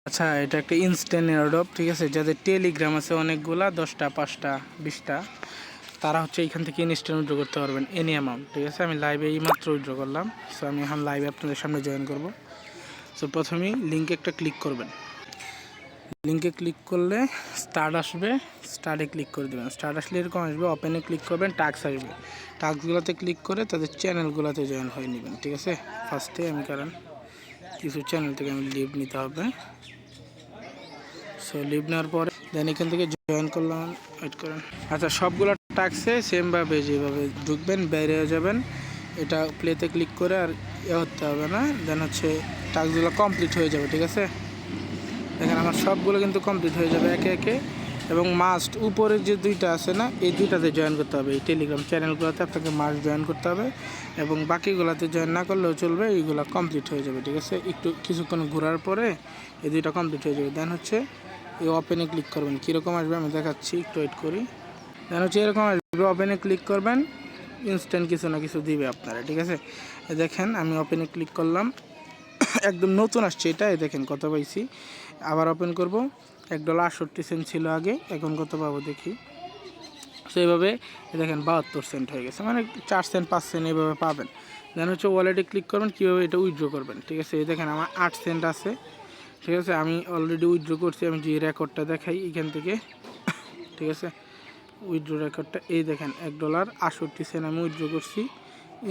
আচ্ছা, এটা একটা ইনস্ট্যান্ট এয়ারড্রপ, ঠিক আছে? যাদের টেলিগ্রাম আছে অনেকগুলা, 10টা 5টা 20টা, তারা হচ্ছে এইখান থেকে ইনস্ট্যান্ট উইথড্র করতে পারবেন এনি অ্যামাউন্ট, ঠিক আছে? আমি লাইভে এইমাত্র উইথড্র করলাম। সো আমি এখন লাইভে আপনাদের সামনে জয়েন করব। সো প্রথমেই লিঙ্কে একটা ক্লিক করবেন। লিঙ্কে ক্লিক করলে স্টার্ট আসবে, স্টার্টে ক্লিক করে দেবেন। স্টার্ট আসলে এরকম আসবে, ওপেনে ক্লিক করবেন, টাস্ক আসবে। টাস্কগুলোতে ক্লিক করে তাদের চ্যানেলগুলোতে জয়েন হয়ে নেবেন, ঠিক আছে? ফার্স্টে আমি কারণ কিছু চ্যানেল থেকে আমি লিভ নিতে হবে। সো লিভ নেওয়ার পরে দেন এখান থেকে জয়েন করলাম, ওয়েট করেন। আচ্ছা, সবগুলো টাস্কে সেমভাবে যেভাবে ঢুকবেন বাইরে যাবেন, এটা প্লেতে ক্লিক করে আর হতে হবে না। দেন হচ্ছে টাস্কগুলো কমপ্লিট হয়ে যাবে, ঠিক আছে? দেখেন আমার সবগুলো কিন্তু কমপ্লিট হয়ে যাবে একে একে। এবং মাস্ট উপরের যে দুইটা আছে না, এই দুইটাতে জয়েন করতে হবে। এই টেলিগ্রাম চ্যানেলগুলোতে আপনাকে মাস্ট জয়েন করতে হবে, এবং বাকিগুলোতে জয়েন না করলেও চলবে। এইগুলো কমপ্লিট হয়ে যাবে, ঠিক আছে? একটু কিছুক্ষণ ঘোরার পরে এই দুইটা কমপ্লিট হয়ে যাবে। দেন হচ্ছে এই ওপেনে ক্লিক করবেন। কীরকম আসবে আমি দেখাচ্ছি, একটু ওয়েট করি। দেন হচ্ছে এরকম আসবে, ওপেনে ক্লিক করবেন, ইনস্ট্যান্ট কিছু না কিছু দিবে আপনারা, ঠিক আছে? দেখেন আমি ওপেনে ক্লিক করলাম, একদম নতুন আসছে এটা। দেখেন কত পাইছি। আবার ওপেন করব, $1.68 ছিল আগে, এখন কত পাবো দেখি। সো এইভাবে দেখেন 72 সেন্ট হয়ে গেছে, মানে 4 সেন্ট 5 সেন্ট এইভাবে পাবেন। দেন হচ্ছে ওয়ালেটে ক্লিক করবেন, কীভাবে এটা উইথড্র করবেন, ঠিক আছে? এই দেখেন আমার 8 সেন্ট আছে, ঠিক আছে? আমি অলরেডি উইথড্র করছি। আমি যে রেকর্ডটা দেখাই এখান থেকে, ঠিক আছে? উইথড্র রেকর্ডটা এই দেখেন, $1.68 আমি উইথড্র করছি,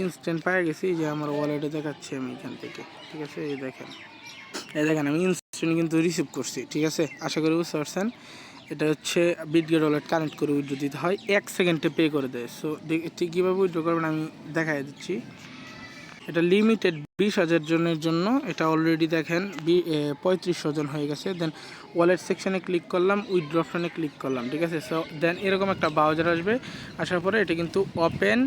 ইনস্ট্যান্ট পেয়ে গেছি। যে আমার ওয়ালেটে দেখাচ্ছি আমি এখান থেকে, ঠিক আছে? এই দেখেন আমি ইনস্ট্যান্ট কিন্তু রিসিভ করছি, ঠিক আছে? আশা করি বুঝতে পারছেন। এটা হচ্ছে বিটগেট ওয়ালেট কানেক্ট করে উইথড্র দিতে হয়, 1 সেকেন্ডে পে করে দেয়। সো ঠিক কীভাবে উইথড্র করবেন আমি দেখাই দিচ্ছি। এটা লিমিটেড 20,000 জনের জন্য। এটা অলরেডি দেখেন 3500 জন হয়ে গেছে। দেন ওয়ালেট সেকশানে ক্লিক করলাম, উইথড্র অপশানে ক্লিক করলাম, ঠিক আছে? সো দেন এরকম একটা ব্রাউজার আসবে। আসার পরে এটা কিন্তু ওপেন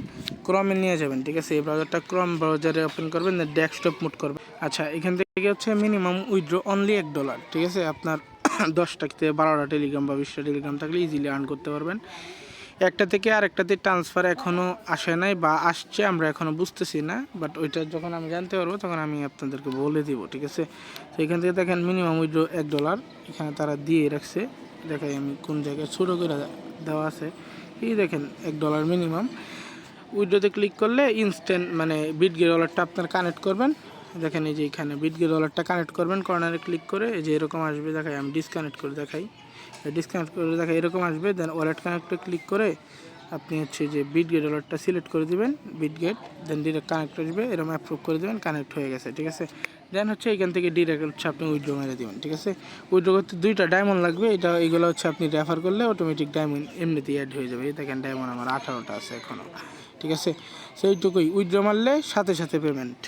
ক্রমে নিয়ে যাবেন, ঠিক আছে? এই ব্রাউজারটা ক্রম ব্রাউজারে ওপেন করবেন, দেন ডেস্কটপ মুড করবেন। আচ্ছা, এখান থেকে হচ্ছে মিনিমাম উইথড্র অনলি $1, ঠিক আছে? আপনার 10টা থেকে 12টা টেলিগ্রাম বা 20টা টেলিগ্রাম থাকলে ইজিলি আর্ন করতে পারবেন। একটা থেকে আরেকটাতে ট্রান্সফার এখনও আসে নাই, বা আসছে আমরা এখনও বুঝতেছি না। বাট ওইটা যখন আমি জানতে পারবো তখন আমি আপনাদেরকে বলে দিব, ঠিক আছে? তো এখান থেকে দেখেন মিনিমাম উইথড্র $1 এখানে তারা দিয়ে রাখছে। দেখাই আমি কোন জায়গায় ছোটো করে দেওয়া আছে। এই দেখেন $1 মিনিমাম। উইথড্রোতে ক্লিক করলে ইনস্ট্যান্ট, মানে বিটগেট ওয়ালেটটা আপনার কানেক্ট করবেন। দেখেন এই যে এখানে বিটগেট ওয়ালেটটা কানেক্ট করবেন, কর্নারে ক্লিক করে এই যে এরকম আসবে। দেখাই আমি ডিসকানেক্ট করে দেখাই, ডিসকানেক্ট করে দেখাই এরকম আসবে। দেন ওয়ালেট কানেক্টে ক্লিক করে আপনি হচ্ছে যে বিটগেট ওয়ালেটটা সিলেক্ট করে দিবেন, বিটগেট। দেন ডিরেক্ট কানেক্ট আসবে, এরকম অ্যাপ্রুভ করে দেবেন, কানেক্ট হয়ে গেছে, ঠিক আছে? দেন হচ্ছে এখান থেকে ডিরেক্ট হচ্ছে আপনি উইথড্র মেরে দেবেন, ঠিক আছে? উইথড্র করতে 2টা ডায়মন্ড লাগবে। এইগুলো হচ্ছে আপনি রেফার করলে অটোমেটিক ডায়মন্ড এমনিতেই অ্যাড হয়ে যাবে। এই দেখেন ডায়মন্ড আমার 18টা আছে এখনও, ঠিক আছে? সেইটুকুই। উইথড্র মারলে সাথে সাথে পেমেন্ট।